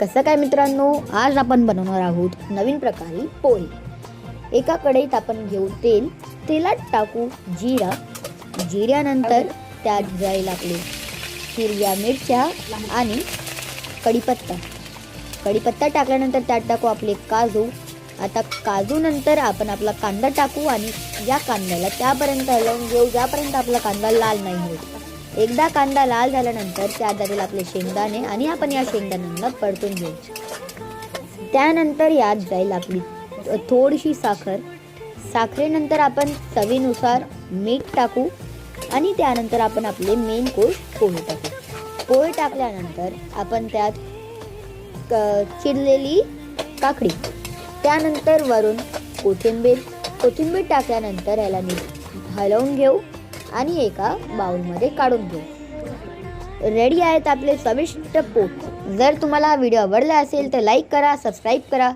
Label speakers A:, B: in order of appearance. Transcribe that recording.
A: कसं काय मित्रांनो, आज आपण बनवणार आहोत नवीन प्रकारे पोहे। एका कढईत आपण घेऊ तेल, तेलात टाकू जिरा, जिऱ्यानंतर त्यात जाईल आपले हिरव्या मिरच्या आणि कढीपत्ता। कढीपत्ता टाकल्यानंतर त्यात टाकू आपले काजू। आता काजू नंतर आपण आपला कांदा टाकू आणि या कांद्याला त्यापर्यंत हलवून घेऊ ज्यापर्यंत आपला कांदा लाल नाही होत। एकदा कांदा लाल झाल्यानंतर त्यात जातील आपले शेंगदाणे आणि आपण या शेंगदाण्यांना परतून घेऊ। त्यानंतर यात जाईल आपली थोडीशी साखर। साखरेनंतर आपण चवीनुसार मीठ टाकू आणि त्यानंतर आपण आपले मेन कोर्स पोहे टाकू। पोहे टाकल्यानंतर आपण त्यात चिरलेली काकडी, त्यानंतर वरून कोथिंबीर टाकल्यानंतर याला हलवून घेऊ आणि एका बाउलमध्ये काढून घेऊ। रेडी आहेत आपले चविष्ट पोहे। जर तुम्हाला व्हिडिओ आवडला असेल तर लाईक करा, सबस्क्राईब करा।